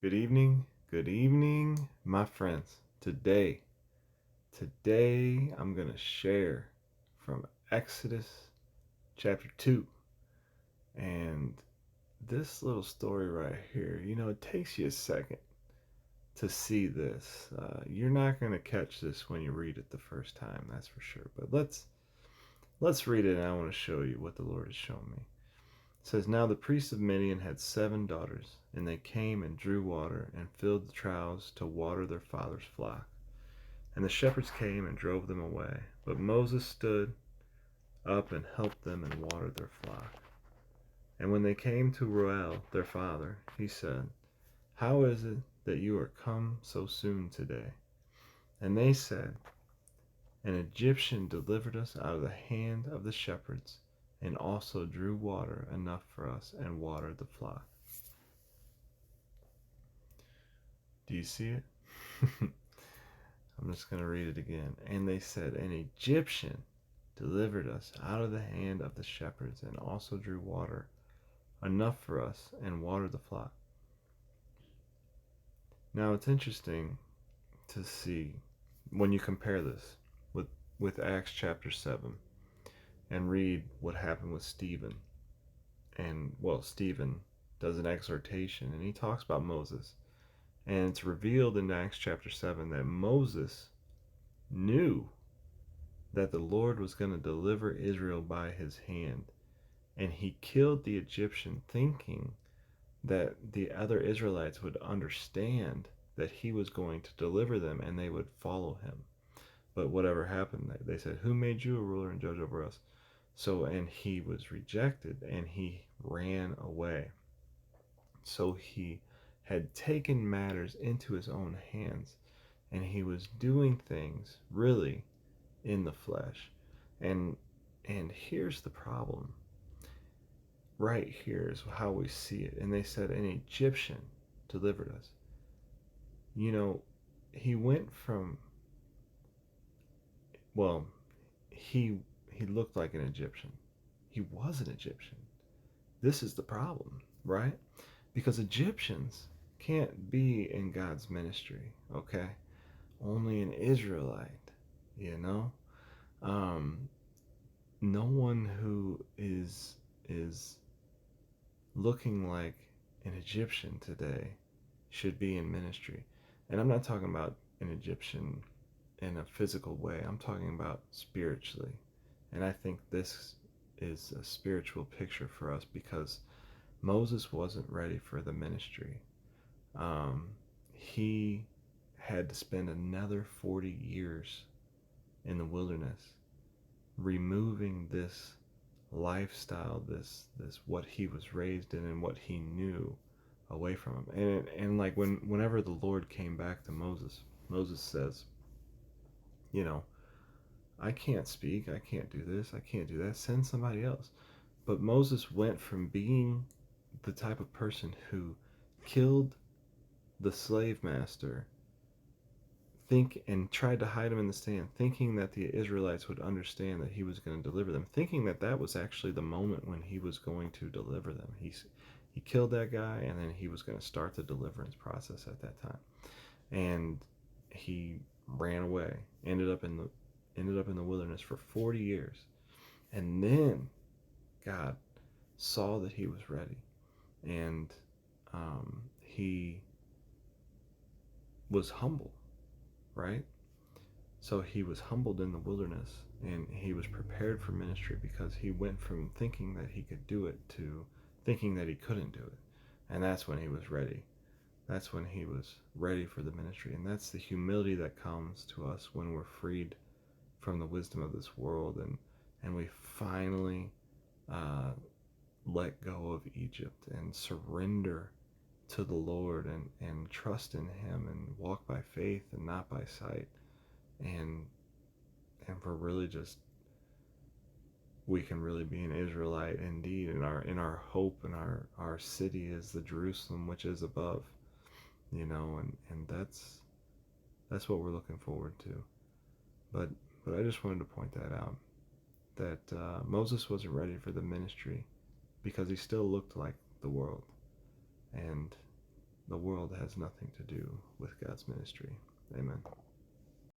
good evening, my friends. Today I'm going to share from Exodus chapter 2. And this little story right here, it takes you a second to see this. You're not going to catch this when you read it the first time, that's for sure. But let's read it and I want to show you what the Lord has shown me. It says, "Now the priests of Midian had 7 daughters, and they came and drew water and filled the troughs to water their father's flock. And the shepherds came and drove them away. But Moses stood up and helped them and watered their flock. And when they came to Reuel, their father, he said, 'How is it that you are come so soon today?' And they said, 'An Egyptian delivered us out of the hand of the shepherds, and also drew water enough for us and watered the flock.'" Do you see it? I'm just going to read it again. "And they said, 'An Egyptian delivered us out of the hand of the shepherds, and also drew water enough for us and watered the flock.'" Now it's interesting to see when you compare this with Acts chapter 7 and read what happened with Stephen. And well, Stephen does an exhortation and he talks about Moses. And it's revealed in Acts chapter 7 that Moses knew that the Lord was going to deliver Israel by his hand. And he killed the Egyptian thinking that the other Israelites would understand that he was going to deliver them and they would follow him. But whatever happened, they said, "Who made you a ruler and judge over us?" So, and he was rejected and he ran away. So he had taken matters into his own hands and he was doing things really in the flesh. And here's the problem. Right here is how we see it. And they said, "An Egyptian delivered us." You know, he went from, well, he looked like an Egyptian. He was an Egyptian. This is the problem, right? Because Egyptians can't be in God's ministry, okay? Only an Israelite, you know? Um, no one who is looking like an Egyptian today should be in ministry. And I'm not talking about an Egyptian in a physical way. I'm talking about spiritually. And I think this is a spiritual picture for us because Moses wasn't ready for the ministry. He had to spend another 40 years in the wilderness removing this lifestyle, this what he was raised in and what he knew away from him. And like whenever the Lord came back to Moses, Moses says, you know, "I can't speak, I can't do this, I can't do that, send somebody else." But Moses went from being the type of person who killed the slave master and tried to hide him in the sand, thinking that the Israelites would understand that he was going to deliver them, thinking that that was actually the moment when he was going to deliver them. He killed that guy, and then he was going to start the deliverance process at that time. And he ran away, ended up in the wilderness for 40 years, and then God saw that he was ready, and he was humble, right? So he was humbled in the wilderness and he was prepared for ministry because he went from thinking that he could do it to thinking that he couldn't do it. And that's when he was ready. That's when he was ready for the ministry. And that's the humility that comes to us when we're freed from the wisdom of this world and we finally uh, let go of Egypt and surrender to the Lord and trust in him and walk by faith and not by sight. And we're really just, we can really be an Israelite indeed, and our hope and our city is the Jerusalem which is above, and that's what we're looking forward to. But I just wanted to point that out, that Moses wasn't ready for the ministry because he still looked like the world. And the world has nothing to do with God's ministry. Amen.